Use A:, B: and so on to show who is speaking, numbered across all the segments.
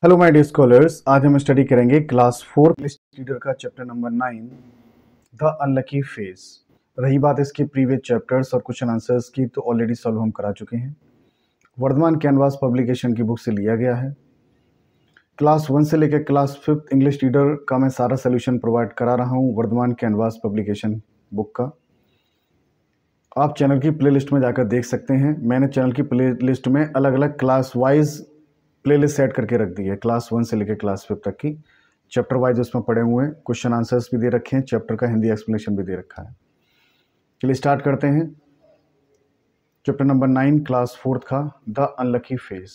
A: Hello my dear scholars, आज हम study करेंगे क्लास 4 इंग्लिश रीडर का chapter number 9 the unlucky phase. रही बात इसके प्रीवियस चैप्टर्स और क्वेश्चन आंसर्स की, तो ऑलरेडी सॉल्व हम करा चुके हैं। वर्धमान कैनवास पब्लिकेशन की बुक से लिया गया है। क्लास 1 से लेकर क्लास 5 इंग्लिश रीडर का मैं सारा सोल्यूशन प्रोवाइड करा रहा हूँ वर्धमान कैनवास पब्लिकेशन बुक का। आप चैनल की प्लेलिस्ट में जाकर देख सकते हैं। मैंने चैनल की प्लेलिस्ट में अलग अलग क्लास वाइज प्लेलिस्ट सेट करके रख दी है, क्लास 1 से लेकर क्लास 5 तक की चैप्टर वाइज उसमें पड़े हुए हैं। क्वेश्चन आंसर्स भी दे रखे हैं, चैप्टर का हिंदी एक्सप्लेनेशन भी दे रखा है। चलिए स्टार्ट करते हैं। चैप्टर नंबर 9 क्लास 4 का the unlucky face.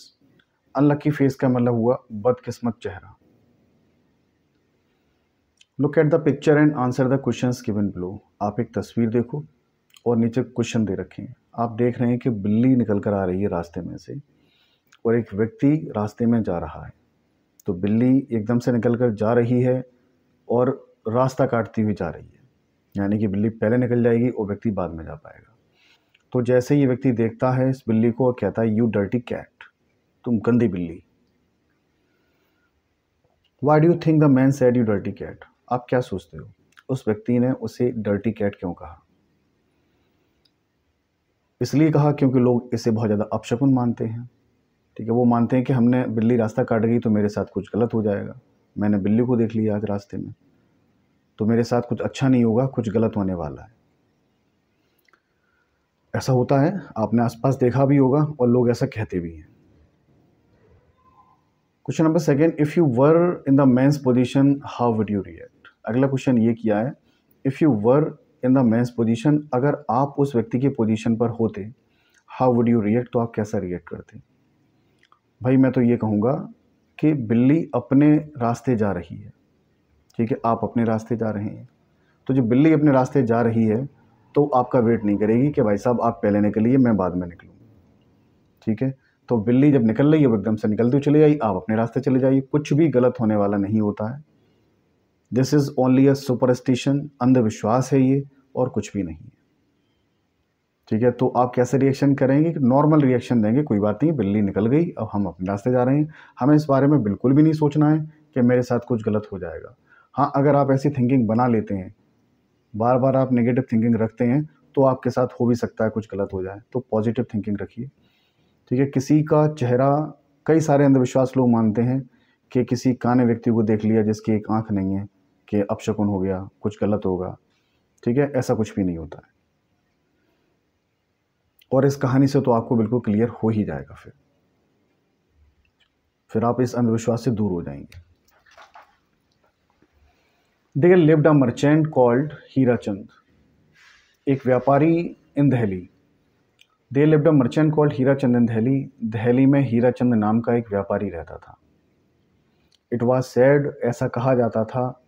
A: Unlucky face का मतलब हुआ बदकिस्मत चेहरा। Look at the picture and answer the questions given below. आप एक तस्वीर देखो और नीचे क्वेश्चन दे रखे हैं। आप देख रहे हैं कि बिल्ली निकल कर आ रही है रास्ते में से और एक व्यक्ति रास्ते में जा रहा है। तो बिल्ली एकदम से निकल कर जा रही है और रास्ता काटती हुई जा रही है, यानी कि बिल्ली पहले निकल जाएगी और व्यक्ति बाद में जा पाएगा। तो जैसे ही ये व्यक्ति देखता है इस बिल्ली को और कहता है, यू डर्टी कैट, तुम गंदी बिल्ली। Why do you think the man said you dirty cat. आप क्या सोचते हो उस व्यक्ति ने उसे डर्टी कैट क्यों कहा? इसलिए कहा क्योंकि लोग इसे बहुत ज़्यादा अपशकुन मानते हैं। ठीक है, वो मानते हैं कि हमने बिल्ली रास्ता काट गई तो मेरे साथ कुछ गलत हो जाएगा। मैंने बिल्ली को देख लिया आज रास्ते में, तो मेरे साथ कुछ अच्छा नहीं होगा, कुछ गलत होने वाला है। ऐसा होता है, आपने आसपास देखा भी होगा और लोग ऐसा कहते भी हैं। Question number 2, if you were in the man's position how would you react. अगला क्वेश्चन ये किया है, if you were in the man's position, अगर आप उस व्यक्ति की पोजीशन पर होते, हाउ वुड यू रिएक्ट, तो आप कैसा रिएक्ट करते? भाई मैं तो ये कहूँगा कि बिल्ली अपने रास्ते जा रही है। ठीक है, आप अपने रास्ते जा रहे हैं, तो जो बिल्ली अपने रास्ते जा रही है तो आपका वेट नहीं करेगी कि भाई साहब आप पहले निकलिए मैं बाद में निकलूँ। ठीक है, तो बिल्ली जब निकल रही है वो एकदम से निकलती चली आई, आप अपने रास्ते चले जाइए। कुछ भी गलत होने वाला नहीं होता है। This is only a superstition, अंधविश्वास है ये और कुछ भी नहीं है। ठीक है, तो आप कैसे रिएक्शन करेंगे? नॉर्मल रिएक्शन देंगे, कोई बात नहीं, बिल्ली निकल गई, अब हम अपने रास्ते जा रहे हैं, हमें इस बारे में बिल्कुल भी नहीं सोचना है कि मेरे साथ कुछ गलत हो जाएगा। हाँ, अगर आप ऐसी थिंकिंग बना लेते हैं, बार बार आप नेगेटिव थिंकिंग रखते हैं, तो आपके साथ हो भी सकता है कुछ गलत हो जाए, तो पॉजिटिव थिंकिंग रखिए। ठीक है, किसी का चेहरा, कई सारे अंधविश्वास लोग मानते हैं कि किसी काने व्यक्ति को देख लिया जिसकी एक आंख नहीं है कि अपशकुन हो गया, कुछ गलत होगा। ठीक है, ऐसा कुछ भी नहीं होता है। और इस कहानी से तो आपको बिल्कुल क्लियर हो ही जाएगा, फिर आप इस अंधविश्वास से दूर हो जाएंगे। There lived a merchant called Hirachand. एक व्यापारी in Delhi. There lived a merchant called Hirachand in Delhi. Delhi में हीराचंद नाम का एक व्यापारी रहता था। इट वॉज सेड, ऐसा कहा जाता था,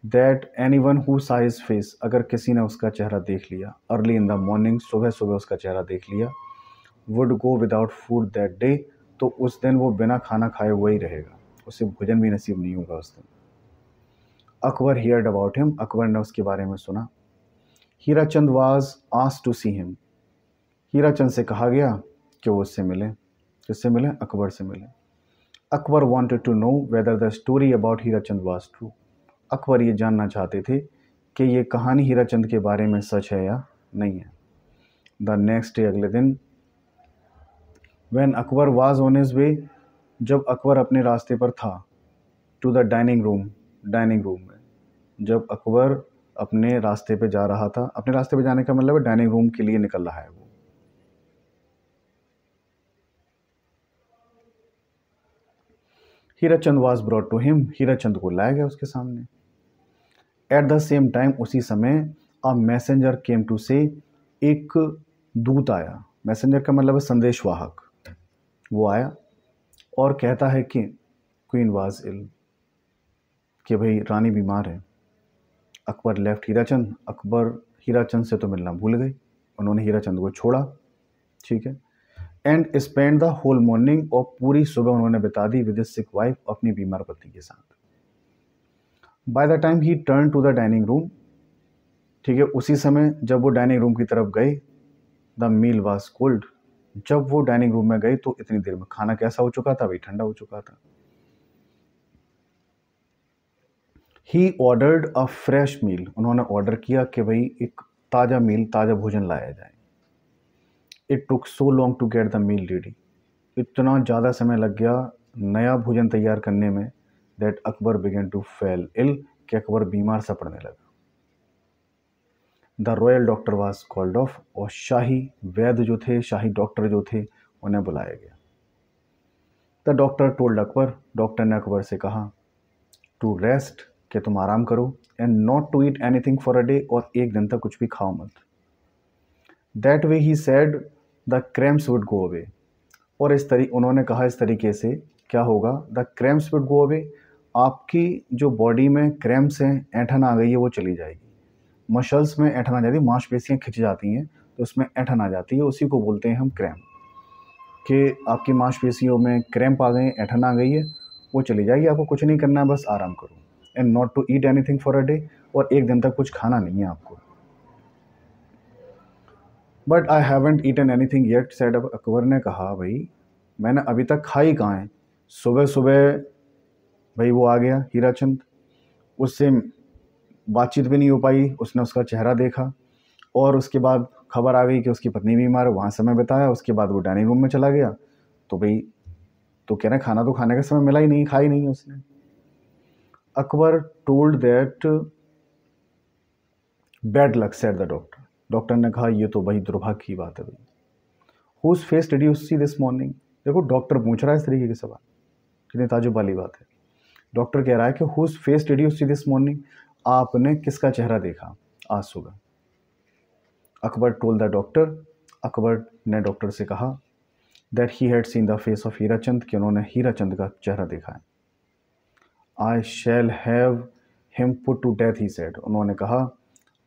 A: दैट एनी वन हु सा हिज फेस, अगर किसी ने उसका चेहरा देख लिया, अर्ली इन द मॉर्निंग, सुबह सुबह उसका चेहरा देख लिया, would go without food that day, तो उस दिन वो बिना खाना खाए हुआ ही रहेगा, उसे भोजन भी नसीब नहीं होगा उस दिन। Akbar heard about him, Akbar ने उसके बारे में सुना। Hirachand was asked to see him, Hirachand से कहा गया कि वो उससे मिले। किससे मिले? अकबर से मिले। Akbar wanted to know whether the story about Hirachand was true. Akbar ये जानना चाहते थे कि ये कहानी हीराचंद के बारे में सच है या नहीं है। द नेक्स्ट डे, अगले दिन, when Akbar was on his way, जब अकबर अपने रास्ते पर था, to the dining room, dining room में, जब अकबर अपने रास्ते पे जा रहा था, अपने रास्ते पे जाने का मतलब है डाइनिंग रूम के लिए निकल रहा है वो। Hirachand was brought to him, Hirachand को लाया गया उसके सामने। एट द सेम टाइम, उसी समय, अ मैसेंजर केम टू से, एक दूत आया। मैसेंजर का मतलब है संदेशवाहक। वो आया और कहता है कि क्वीन वाज इल, कि भाई रानी बीमार है। अकबर लेफ्ट हीराचंद, अकबर हीराचंद से तो मिलना भूल गए, उन्होंने हीराचंद को छोड़ा। ठीक है, and spend the whole morning, और पूरी सुबह उन्होंने बिता दी विद हिज सिक वाइफ, अपनी बीमार पति के साथ। By the time he turn to the dining room, ठीक है, उसी समय जब वो डाइनिंग रूम की तरफ गए, द मील वाज कोल्ड, जब वो डाइनिंग रूम में गए तो इतनी देर में खाना कैसा हो चुका था? भाई ठंडा हो चुका था। ही ऑर्डर्ड अ फ्रेश मील, उन्होंने ऑर्डर किया कि भाई एक ताज़ा मील, ताज़ा भोजन लाया जाए। It took so long to get the meal ready, इतना ज़्यादा समय लग गया नया भोजन तैयार करने में, that Akbar began to fall ill, कि अकबर बीमार सा पड़ने लगा। The royal doctor was called off, और शाही वैद्य जो थे, शाही डॉक्टर जो थे, उन्हें बुलाया गया। The doctor told Akbar, doctor ने अकबर से कहा टू रेस्ट, कि तुम आराम करो, and not to eat anything for a day, और एक दिन तक कुछ भी खाओ मत। That way he said the cramps would go away, और उन्होंने कहा इस तरीके से क्या होगा, the cramps would go away, आपकी जो बॉडी में क्रैम्प्स हैं, ऐंठन आ गई है, वो चली जाएगी। मसल्स में ऐंठन आ जाती है, मांसपेशियाँ खिंच जाती हैं तो उसमें ऐंठन आ जाती है, उसी को बोलते हैं हम क्रैम्प, कि आपकी मांसपेशियों में क्रैम्प आ गए, ऐंठन आ गई है, वो चली जाएगी। आपको कुछ नहीं करना है, बस आराम करो, and not to eat anything for a day, और एक दिन तक कुछ खाना नहीं है आपको। But I haven't eaten anything yet said, Akbar ने कहा भाई मैंने अभी तक खाई कहाँ है। सुबह सुबह भाई वो आ गया हीराचंद, उससे बातचीत भी नहीं हो पाई, उसने उसका चेहरा देखा, और उसके बाद खबर आ गई कि उसकी पत्नी बीमार है, वहाँ समय बिताया, उसके बाद वो डाइनिंग रूम में चला गया। तो भाई तो कह रहे खाना तो खाने का समय मिला ही नहीं, खाई नहीं उसने। Akbar told that bad luck said the doctor, doctor ने कहा ये तो भाई दुर्भाग्य की बात है भाई। Whose face did you see this morning, देखो डॉक्टर पूछ रहा है इस तरीके के सवाल, कितनी ताजुब वाली बात है। डॉक्टर कह रहा है कि whose face did you see this morning, आपने किसका चेहरा देखा आज सुबह। Akbar told the doctor, Akbar ने डॉक्टर से कहा that he had seen the face of Hirachand, कि उन्होंने हीराचंद का चेहरा देखा है। I shall have him put to death, he said, उन्होंने कहा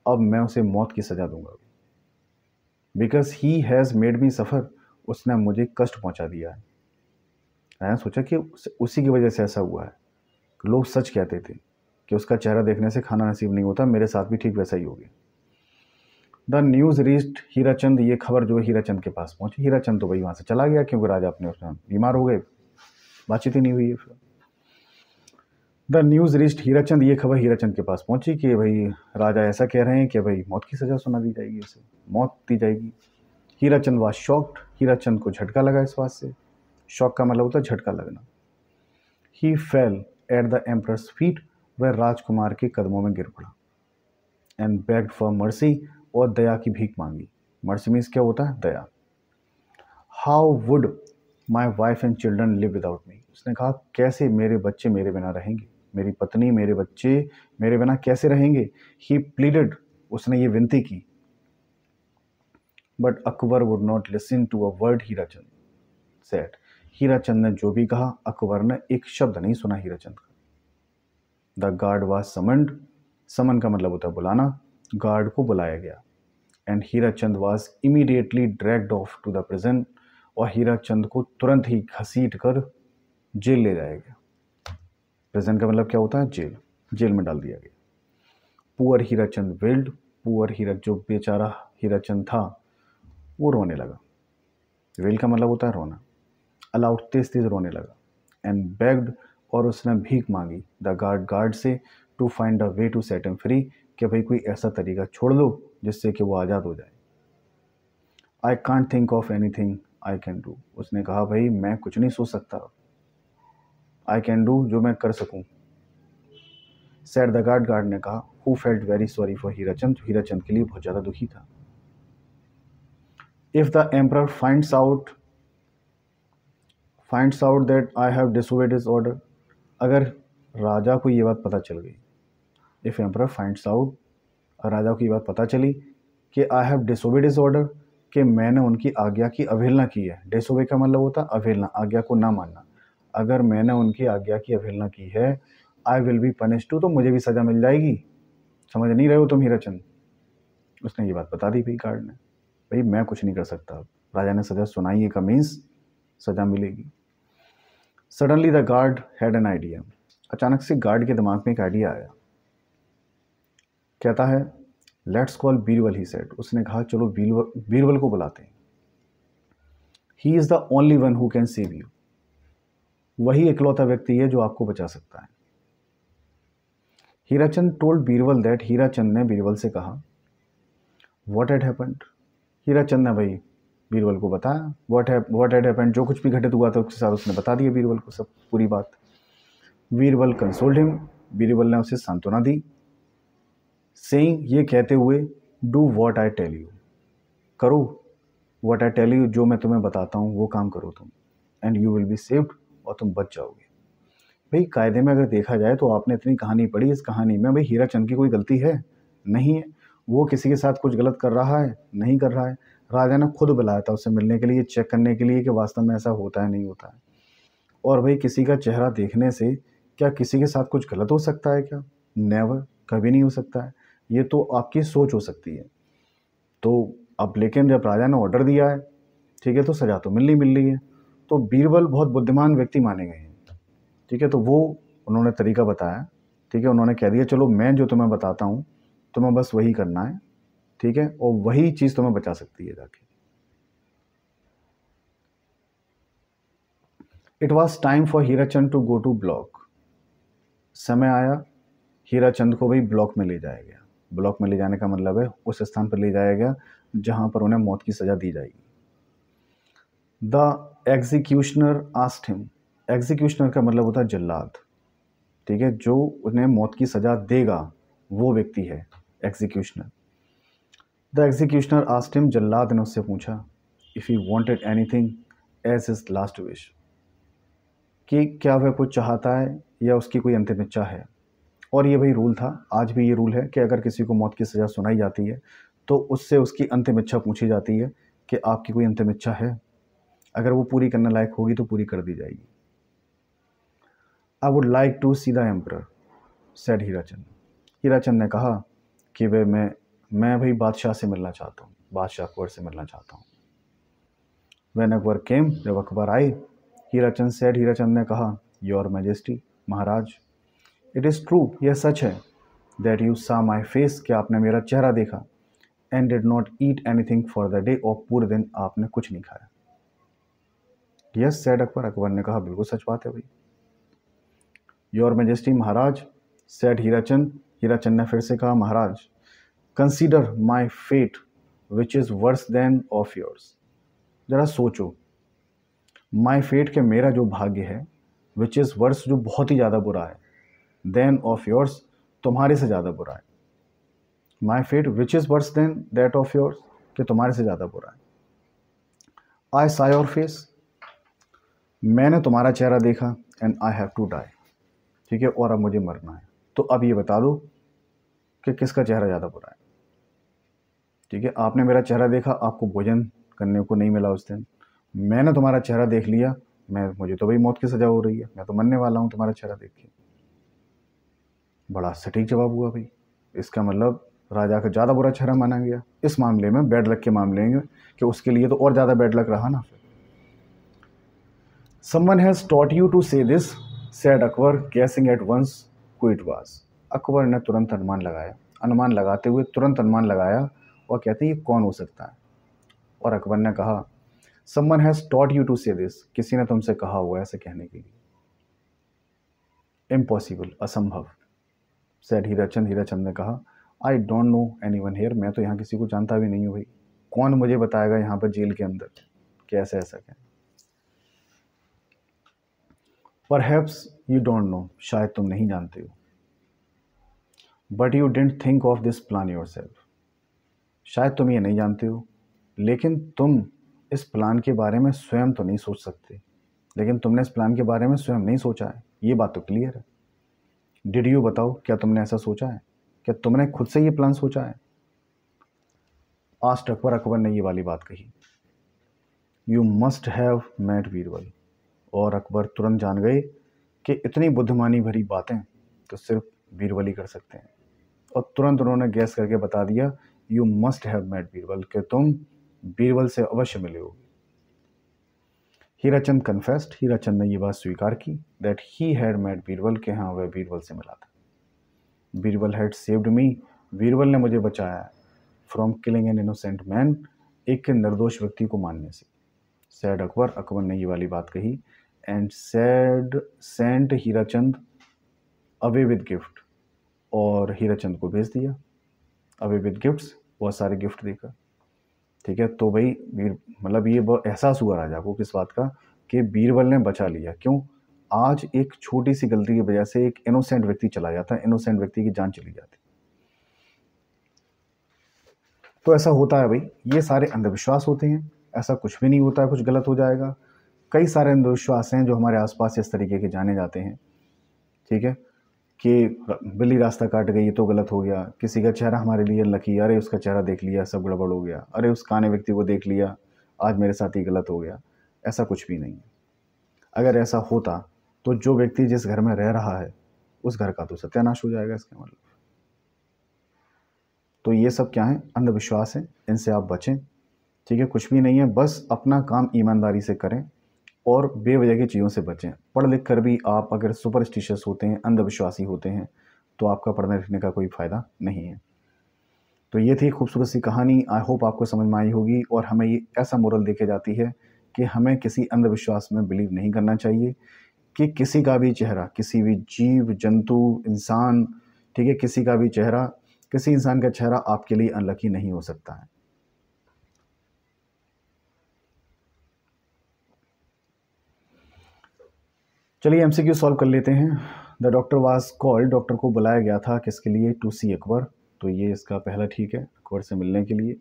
A: अब मैं उसे मौत की सज़ा दूंगा, because he has made me suffer, उसने मुझे कष्ट पहुंचा दिया है। मैंने सोचा कि उसी की वजह से ऐसा हुआ है। लोग सच कहते थे कि उसका चेहरा देखने से खाना नसीब नहीं होता, मेरे साथ भी ठीक वैसा ही हो गया। द न्यूज़ रीच्ड हीराचंद, ये खबर जो है हीराचंद के पास पहुंची। हीराचंद तो भाई वहाँ से चला गया, क्योंकि राजा अपने उसमें बीमार हो गए, बातचीत ही नहीं हुई है फिर। द न्यूज़ रीच्ड हीराचंद, ये खबर हीराचंद के पास पहुंची कि भाई राजा ऐसा कह रहे हैं कि भाई मौत की सज़ा सुना दी जाएगी, उसे मौत दी जाएगी। हीराचंद वाज शॉक्ड, हीराचंद को झटका लगा इस बात से। शॉक का मतलब होता है झटका लगना। He fell at the emperor's feet, वह राजकुमार के कदमों में गिर पड़ा। एंड बेग्ड फॉर मर्सी, और दया की भीख मांगी। मर्सी मीन्स क्या होता है, दया। How would my wife and children live without me, उसने कहा कैसे मेरे बच्चे मेरे बिना रहेंगे, मेरी पत्नी मेरे बच्चे मेरे बिना कैसे रहेंगे। ही प्लीडेड, उसने ये विनती की। But Akbar would not listen to a word Hirachand said, Hirachand ने जो भी कहा अकबर ने एक शब्द नहीं सुना हीराचंद का। The guard was summoned, summon का मतलब होता है बुलाना, गार्ड को बुलाया गया। And Hirachand was immediately dragged off to the prison, और हीराचंद को तुरंत ही घसीट कर जेल ले जाया गया। प्रिजन का मतलब क्या होता है, जेल, जेल में डाल दिया गया। पुअर हीराचंद विल्ड, पुअर हीरा जो बेचारा हीराचंद था वो रोने लगा। विल का मतलब होता है रोना। अलाउड, तेज तेज रोने लगा। एंड बेग्ड, और उसने भीख मांगी द गार्ड से, to find a way to set him free, कि भाई कोई ऐसा तरीका छोड़ दो जिससे कि वो आज़ाद हो जाए। I can't think of any thing I can do, उसने कहा भाई मैं कुछ नहीं सोच सकता, आई कैन डू जो मैं कर सकूं। सेड द गार्ड ने कहा, he felt very sorry for Hirachand, Hirachand के लिए बहुत ज़्यादा दुखी था। If the emperor finds out that I have disobeyed his order, अगर राजा को ये बात पता चल गई, इफ एम्परर फाइंड्स आउट, राजा को ये बात पता चली कि I have disobeyed his order, कि मैंने उनकी आज्ञा की अवहेलना की है। डिसोबे का मतलब होता है अवहेलना, आज्ञा को ना मानना। अगर मैंने उनकी आज्ञा की अवहेलना की है, I will be punish too, तो मुझे भी सज़ा मिल जाएगी। समझ नहीं रहे हो तुम हीराचंद। उसने ये बात बता दी भाई गार्ड ने, भाई मैं कुछ नहीं कर सकता, राजा ने सज़ा सुनाई है का मीन्स सज़ा मिलेगी। Suddenly the guard had an idea, अचानक से गार्ड के दिमाग में एक आइडिया आया। कहता है let's call Birbal, he said, उसने कहा चलो बीरबल को बुलाते हैं। He is the only one who can save you, वही इकलौता व्यक्ति है जो आपको बचा सकता है। हीराचंद टोल्ड बीरबल दैट, हीराचंद ने बीरबल से कहा व्हाट हैड हैपेंड। हीराचंद ने भाई बीरबल को बताया व्हाट हैड हैपेंड, जो कुछ भी घटित हुआ था उसके साथ उसने बता दिया बीरबल को सब पूरी बात। बीरबल कंसोल्ड हिम, बीरबल ने उसे सांत्वना दी, सेइंग, ये कहते हुए, do what I tell you, करो व्हाट आई टेल यू, जो मैं तुम्हें बताता हूँ वो काम करो तुम, and you will be saved, और तुम बच जाओगे। भाई कायदे में अगर देखा जाए तो आपने इतनी कहानी पढ़ी, इस कहानी में भाई हीराचंद की कोई गलती है नहीं है, वो किसी के साथ कुछ गलत कर रहा है नहीं कर रहा है। राजा ने खुद बुलाया था उससे मिलने के लिए, चेक करने के लिए कि वास्तव में ऐसा होता है नहीं होता है। और भाई किसी का चेहरा देखने से क्या किसी के साथ कुछ गलत हो सकता है क्या? नेवर, कभी नहीं हो सकता है। ये तो आपकी सोच हो सकती है। तो अब लेकिन जब राजा ने ऑर्डर दिया है, ठीक है, तो सजा तो मिल रही है। तो बीरबल बहुत बुद्धिमान व्यक्ति माने गए हैं, ठीक है। तो वो उन्होंने तरीका बताया, ठीक है, उन्होंने कह दिया चलो मैं जो तुम्हें बताता हूँ तुम्हें बस वही करना है, ठीक है, और वही चीज़ तुम्हें बचा सकती है जाके। It was time for Hirachand to go to block. समय आया हीराचंद को भी ब्लॉक में ले जाया गया। ब्लॉक में ले जाने का मतलब है उस स्थान पर ले जाया गया जहाँ पर उन्हें मौत की सज़ा दी जाएगी। The executioner asked him, executioner का मतलब होता है जल्लाद, ठीक है, जो उन्हें मौत की सज़ा देगा वो व्यक्ति है executioner. The executioner asked him, जल्लाद ने उससे पूछा, if he wanted anything as his last wish, कि क्या वह कुछ चाहता है या उसकी कोई अंतिम इच्छा है। और ये भाई रूल था, आज भी ये रूल है कि अगर किसी को मौत की सज़ा सुनाई जाती है तो उससे उसकी अंतिम इच्छा पूछी जाती है कि आपकी कोई अंतिम इच्छा है, अगर वो पूरी करने लायक होगी तो पूरी कर दी जाएगी। I would like to see the emperor, said Hirachand. Hirachand ने कहा कि वे मैं भाई बादशाह से मिलना चाहता हूँ, बादशाह अकबर से मिलना चाहता हूँ। व्हेन अकबर केम, जब अकबर आए, हीराचंद सेड, हीराचंद ने कहा, your majesty, Maharaj, it is true, यह सच है, दैट यू सा माई फेस, कि आपने मेरा चेहरा देखा, and did not eat anything for the day, और पूरे दिन आपने कुछ नहीं खाया। यस सेड अकबर, अकबर ने कहा बिल्कुल सच बात है भाई। योर मैजेस्टी, महाराज, सेड हीराचंद, हीराचंद ने फिर से कहा, महाराज, consider my fate which is worse than of yours, ज़रा सोचो, माई फेट के मेरा जो भाग्य है, विच इज़ वर्स जो बहुत ही ज़्यादा बुरा है, देन ऑफ योर्स तुम्हारे से ज़्यादा बुरा है। My fate which is worse than that of yours, कि तुम्हारे से ज़्यादा बुरा है। आई सा योर फेस, मैंने तुम्हारा चेहरा देखा, and I have to die, ठीक है, और अब मुझे मरना है। तो अब ये बता दो कि किसका चेहरा ज़्यादा बुरा है, ठीक है। आपने मेरा चेहरा देखा, आपको भोजन करने को नहीं मिला उस दिन, मैंने तुम्हारा चेहरा देख लिया, मुझे तो भाई मौत की सज़ा हो रही है, मैं तो मरने वाला हूँ तुम्हारा चेहरा देख के। बड़ा सटीक जवाब हुआ भाई। इसका मतलब राजा का ज़्यादा बुरा चेहरा माना गया। इस मामले में बैड लक के मामले में कि उसके लिए तो और ज़्यादा बैड लक रहा ना। Someone has taught you to say this, said Akbar, guessing at once who it was. Akbar ने तुरंत अनुमान लगाया, अनुमान लगाते हुए तुरंत अनुमान लगाया और कहते ये कौन हो सकता है। और अकबर ने कहा, someone has taught you to say this, किसी ने तुमसे कहा हुआ ऐसे कहने के लिए। इम्पॉसिबल, असंभव, सेड हीराचंद, हीराचंद ने कहा, I don't know anyone here, मैं तो यहाँ किसी को जानता भी नहीं हूँ भाई, कौन मुझे बताएगा यहाँ पर जेल के अंदर कैसे ऐसा क्या। परहैप्स यू डोंट नो, शायद तुम नहीं जानते हो, but you didn't think of this plan your self, शायद तुम ये नहीं जानते हो लेकिन तुम इस प्लान के बारे में स्वयं तो नहीं सोच सकते, लेकिन तुमने इस प्लान के बारे में स्वयं नहीं सोचा है, ये बात तो क्लियर है। डिड यू, बताओ क्या तुमने ऐसा सोचा है, क्या तुमने खुद से ये प्लान सोचा है। आस्ट अकबर, अकबर ने ये वाली बात कही। You must have met Birbal, और अकबर तुरंत जान गए कि इतनी बुद्धिमानी भरी बातें तो सिर्फ बीरबल ही कर सकते हैं, और तुरंत उन्होंने गैस करके बता दिया, you must have met Birbal, कि तुम बीरबल से अवश्य मिले हो। हीराचंद कन्फेस्ड, हीराचंद ने ये बात स्वीकार की, that he had met Birbal, के हाँ वह बीरबल से मिला था। Birbal had saved me, Birbal ने मुझे बचाया, from killing an innocent man, एक निर्दोष व्यक्ति को मारने से। सेड अकबर, अकबर ने ये वाली बात कही, and said sent Hirachand away with gift, और हीराचंद को भेज दिया अवे विद गिफ्ट्स, बहुत सारे गिफ्ट देकर। ठीक है, तो भाई मतलब ये बहुत एहसास हुआ राजा को किस बात का कि बीरबल ने बचा लिया। क्यों? आज एक छोटी सी गलती की वजह से एक इनोसेंट व्यक्ति चला जाता, इनोसेंट व्यक्ति की जान चली जाती। तो ऐसा होता है भाई, ये सारे अंधविश्वास होते हैं, ऐसा कुछ भी नहीं होता है कुछ गलत हो जाएगा। कई सारे अंधविश्वास हैं जो हमारे आसपास इस तरीके के जाने जाते हैं। ठीक है, कि बिल्ली रास्ता काट गई तो गलत हो गया, किसी का चेहरा हमारे लिए लकी, अरे उसका चेहरा देख लिया सब गड़बड़ हो गया, अरे उस काने व्यक्ति को देख लिया आज मेरे साथ ही गलत हो गया। ऐसा कुछ भी नहीं है। अगर ऐसा होता तो जो व्यक्ति जिस घर में रह रहा है उस घर का तो सत्यानाश हो जाएगा, इसका मतलब। तो ये सब क्या है? अंधविश्वास है, इनसे आप बचें। ठीक है, कुछ भी नहीं है, बस अपना काम ईमानदारी से करें और बेवजह की चीज़ों से बचें। पढ़ लिख कर भी आप अगर सुपरस्टिशियस होते हैं, अंधविश्वासी होते हैं, तो आपका पढ़ने लिखने का कोई फ़ायदा नहीं है। तो ये थी खूबसूरत सी कहानी, आई होप आपको समझ में आई होगी। और हमें ये ऐसा मोरल देके जाती है कि हमें किसी अंधविश्वास में बिलीव नहीं करना चाहिए कि किसी का भी चेहरा, किसी भी जीव जंतु इंसान, ठीक है, किसी का भी चेहरा, किसी इंसान का चेहरा आपके लिए अनलकी नहीं हो सकता है। चलिए एमसीक्यू सॉल्व कर लेते हैं। The doctor was called, doctor को बुलाया गया था किसके लिए? टू सी अकबर। तो ये इसका पहला ठीक है, अकबर से मिलने के लिए।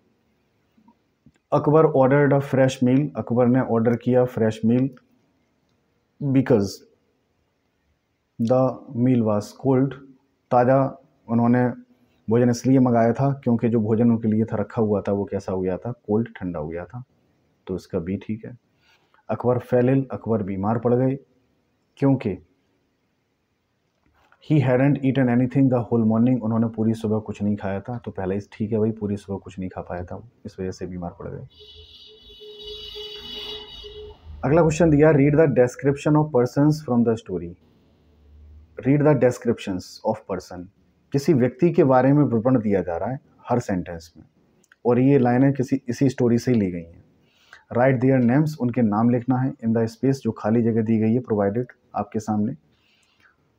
A: Akbar ordered a fresh meal, Akbar ने ऑर्डर किया fresh meal because the meal was cold, ताज़ा उन्होंने भोजन इसलिए मंगाया था क्योंकि जो भोजन उनके लिए था रखा हुआ था वो कैसा हो गया था? कोल्ड, ठंडा हो गया था। तो इसका बी ठीक है। अकबर फेल इल, अकबर बीमार पड़ गए क्योंकि he hadn't eaten anything the whole morning, उन्होंने पूरी सुबह कुछ नहीं खाया था। तो पहले ठीक है भाई, पूरी सुबह कुछ नहीं खा पाया था, इस वजह से बीमार पड़ गए। अगला क्वेश्चन दिया, read the description of persons from the story. Read the descriptions of person, किसी व्यक्ति के बारे में विवरण दिया जा रहा है हर सेंटेंस में, और ये लाइनें किसी इसी स्टोरी से ही ली गई हैं। राइट देयर नेम्स, उनके नाम लिखना है। इन द स्पेस, जो खाली जगह दी गई है प्रोवाइडेड आपके सामने।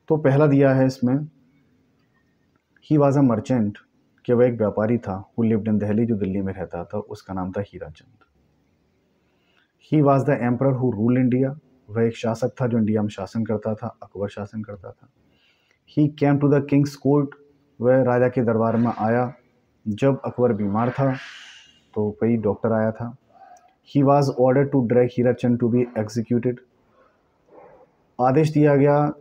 A: तो पहला दिया है इसमें, ही वॉज अ मर्चेंट, कि वह एक व्यापारी था। हु लिव्ड इन दिल्ली, जो दिल्ली में रहता था, उसका नाम था Hirachand. He was the emperor who rule India, वह एक शासक था जो इंडिया में शासन करता था, अकबर शासन करता था। He came to the king's court, वह राजा के दरबार में आया जब अकबर बीमार था, तो कोई डॉक्टर आया था। He was order to drag Hirachand to be executed, आदेश दिया गया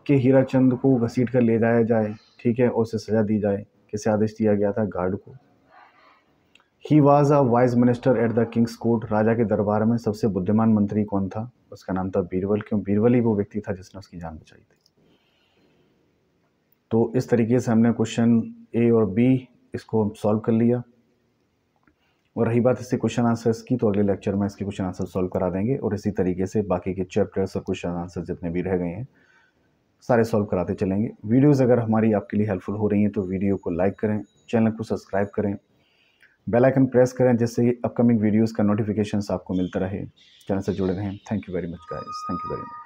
A: कि हीराचंद को घसीट कर ले जाया जाए, ठीक है, और उसे सज़ा दी जाए। किसे आदेश दिया गया था? गार्ड को। He was a wise minister at the king's court, राजा के दरबार में सबसे बुद्धिमान मंत्री कौन था? उसका नाम था बीरबल। क्यों? बीरबल ही वो व्यक्ति था जिसने उसकी जान बचाई थी। तो इस तरीके से हमने क्वेश्चन ए और बी इसको सॉल्व कर लिया। और रही बात इससे क्वेश्चन आंसर्स की, तो अगले लेक्चर में इसके क्वेश्चन आंसर सॉल्व करा देंगे, और इसी तरीके से बाकी के चैप्टर्स और क्वेश्चन आंसर जितने भी रह गए हैं सारे सॉल्व कराते चलेंगे। वीडियोस अगर हमारी आपके लिए हेल्पफुल हो रही हैं तो वीडियो को लाइक करें, चैनल को सब्सक्राइब करें, बेल आइकन प्रेस करें, जिससे अपकमिंग वीडियोस का नोटिफिकेशंस आपको मिलता रहे। चैनल से जुड़े रहें। Thank you very much guys, thank you very much.